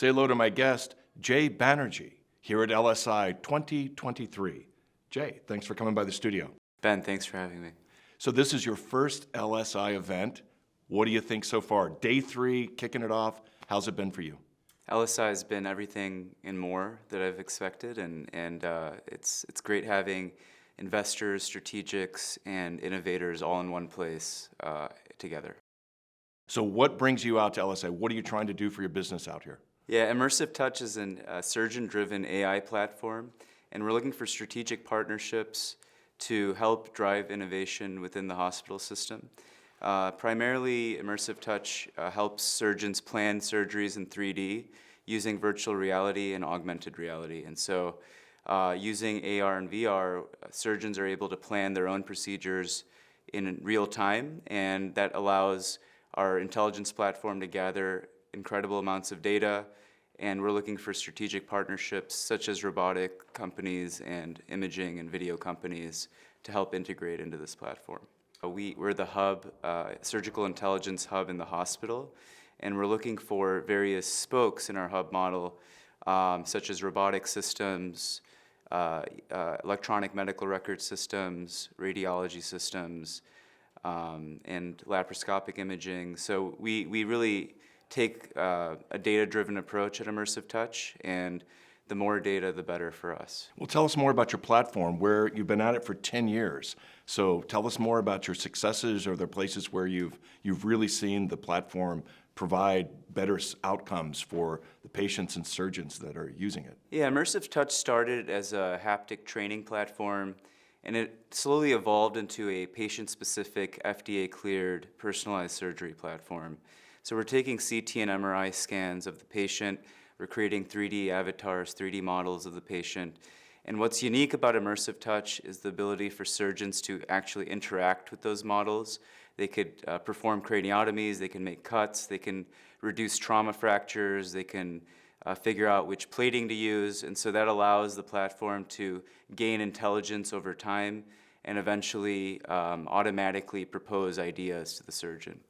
Say hello to my guest, Jay Banerjee, here at LSI 2023. Jay, thanks for coming by the studio. Ben, thanks for having me. So this is your first LSI event. What do you think so far? Day 3, kicking it off. How's it been for you? LSI has been everything and more that I've expected, and it's great having investors, strategics, and innovators all in one place together. So what brings you out to LSI? What are you trying to do for your business out here? Yeah, Immersive Touch is a surgeon-driven AI platform, and we're looking for strategic partnerships to help drive innovation within the hospital system. Primarily, Immersive Touch helps surgeons plan surgeries in 3D using virtual reality and augmented reality. And so using AR and VR, surgeons are able to plan their own procedures in real time, and that allows our intelligence platform to gather incredible amounts of data, and we're looking for strategic partnerships such as robotic companies and imaging and video companies to help integrate into this platform. We're the hub, surgical intelligence hub in the hospital, and we're looking for various spokes in our hub model, such as robotic systems, electronic medical record systems, radiology systems, and laparoscopic imaging. So we really take a data-driven approach at Immersive Touch, and the more data, the better for us. Well, tell us more about your platform, where you've been at it for 10 years. So tell us more about your successes, or the places where you've really seen the platform provide better outcomes for the patients and surgeons that are using it. Yeah, Immersive Touch started as a haptic training platform, and it slowly evolved into a patient-specific, FDA-cleared, personalized surgery platform. So we're taking CT and MRI scans of the patient, we're creating 3D avatars, 3D models of the patient. And what's unique about Immersive Touch is the ability for surgeons to actually interact with those models. They could perform craniotomies, they can make cuts, they can reduce trauma fractures, they can figure out which plating to use, and so that allows the platform to gain intelligence over time and eventually automatically propose ideas to the surgeon.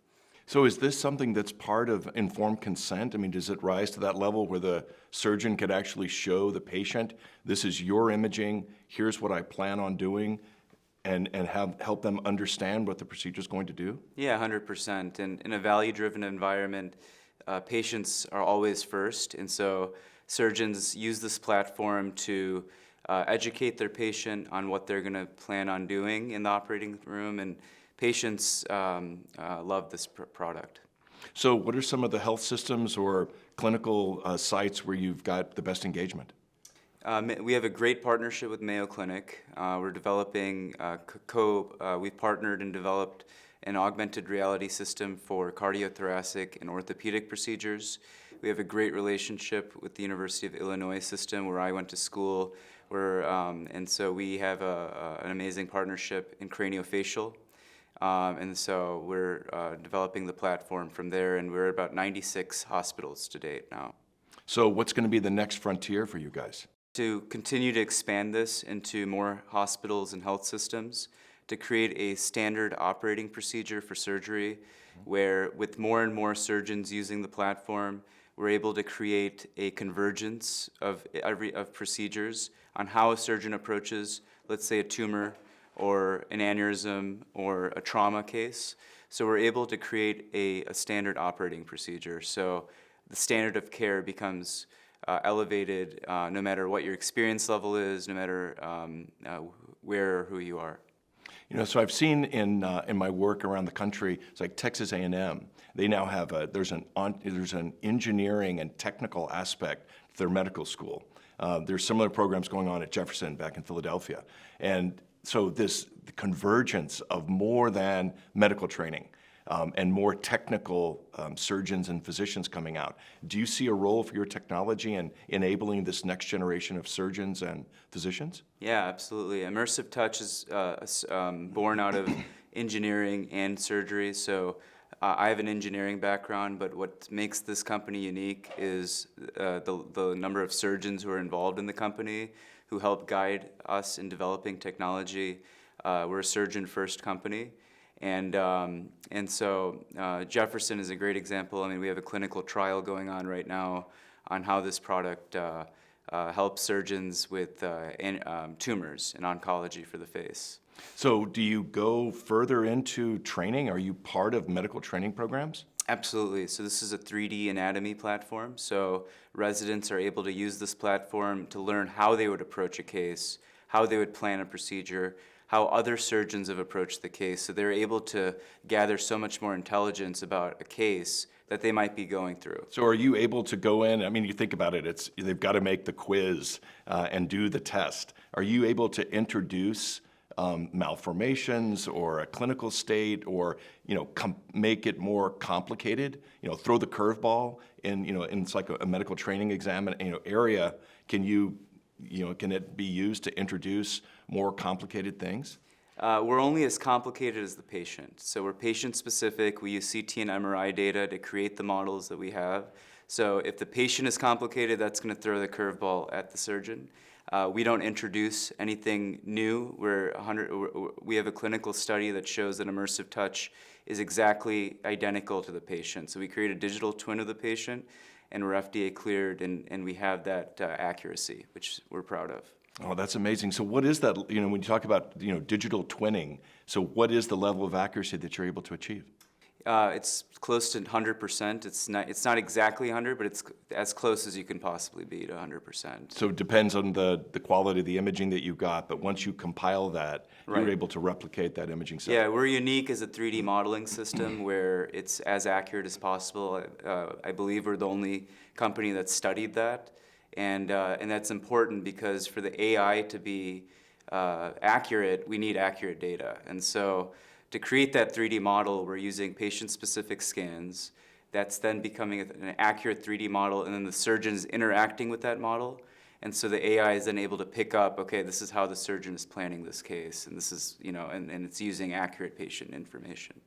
So is this something that's part of informed consent? I mean, does it rise to that level where the surgeon could actually show the patient, this is your imaging, here's what I plan on doing, and help them understand what the procedure is going to do? Yeah, 100%. And in a value-driven environment, patients are always first, and so surgeons use this platform to educate their patient on what they're going to plan on doing in the operating room, and patients love this product. So what are some of the health systems or clinical sites where you've got the best engagement? We have a great partnership with Mayo Clinic. We're developing, we've partnered and developed an augmented reality system for cardiothoracic and orthopedic procedures. We have a great relationship with the University of Illinois system where I went to school, and so we have an amazing partnership in craniofacial. And so we're developing the platform from there, and we're at about 96 hospitals to date now. So what's going to be the next frontier for you guys? To continue to expand this into more hospitals and health systems, to create a standard operating procedure for surgery, where with more and more surgeons using the platform, we're able to create a convergence of procedures on how a surgeon approaches, let's say, a tumor, or an aneurysm, or a trauma case. So we're able to create a standard operating procedure. So the standard of care becomes elevated no matter what your experience level is, no matter where or who you are. You know, so I've seen in my work around the country, it's like Texas A&M. They now have there's an engineering and technical aspect to their medical school. There's similar programs going on at Jefferson back in Philadelphia, and so the convergence of more than medical training and more technical surgeons and physicians coming out. Do you see a role for your technology in enabling this next generation of surgeons and physicians? Yeah, absolutely. Immersive Touch is born out of engineering and surgery. So I have an engineering background, but what makes this company unique is the number of surgeons who are involved in the company, who help guide us in developing technology. We're a surgeon-first company. And so Jefferson is a great example. I mean, we have a clinical trial going on right now on how this product helps surgeons with tumors in oncology for the face. So do you go further into training? Are you part of medical training programs? Absolutely. So this is a 3D anatomy platform. So residents are able to use this platform to learn how they would approach a case, how they would plan a procedure, how other surgeons have approached the case. So they're able to gather so much more intelligence about a case that they might be going through. So are you able to go in, I mean, you think about it, they've got to make the quiz and do the test. Are you able to introduce malformations or a clinical state, or make it more complicated? Throw the curveball in it's like a medical training exam area. Can it be used to introduce more complicated things? We're only as complicated as the patient. So we're patient specific. We use CT and MRI data to create the models that we have. So if the patient is complicated, that's going to throw the curveball at the surgeon. We don't introduce anything new. We have a clinical study that shows that immersive touch is exactly identical to the patient. So we create a digital twin of the patient, and we're FDA cleared, and we have that accuracy, which we're proud of. Oh, that's amazing. So what is that, when you talk about, digital twinning, so what is the level of accuracy that you're able to achieve? It's close to 100%. It's not exactly 100, but it's as close as you can possibly be to 100%. So it depends on the quality of the imaging that you got, but once you compile that, Right. you're able to replicate that imaging set. Yeah, we're unique as a 3D modeling system where it's as accurate as possible. I believe we're the only company that studied that, and that's important because for the AI to be accurate, we need accurate data. And so to create that 3D model, we're using patient-specific scans. That's then becoming an accurate 3D model, and then the surgeon is interacting with that model. And so the AI is then able to pick up, okay, this is how the surgeon is planning this case, and this is, and it's using accurate patient information.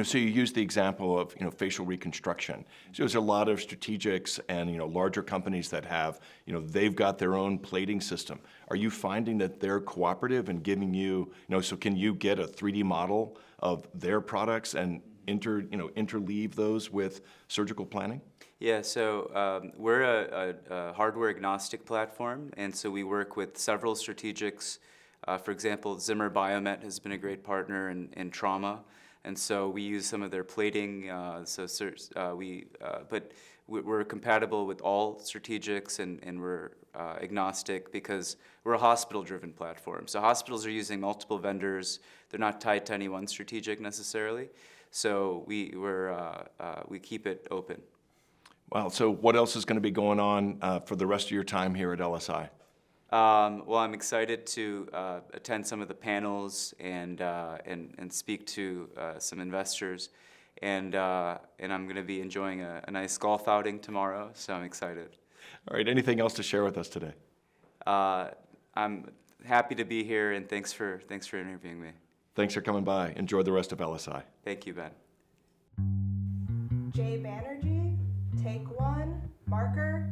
So you use the example of, facial reconstruction. So there's a lot of strategics and, larger companies that have, they've got their own plating system. Are you finding that they're cooperative and giving you, so can you get a 3D model of their products and interleave those with surgical planning? Yeah, so we're a hardware agnostic platform, and so we work with several strategics. For example, Zimmer Biomet has been a great partner in trauma. And so we use some of their plating, but we're compatible with all strategics, and we're agnostic because we're a hospital-driven platform. So hospitals are using multiple vendors. They're not tied to any one strategic necessarily. So we keep it open. Wow, so what else is going to be going on for the rest of your time here at LSI? Well, I'm excited to attend some of the panels and speak to some investors, and I'm going to be enjoying a nice golf outing tomorrow. So I'm excited. All right. Anything else to share with us today? I'm happy to be here, and thanks for interviewing me. Thanks for coming by. Enjoy the rest of LSI. Thank you, Ben. Banerjee, take one, marker.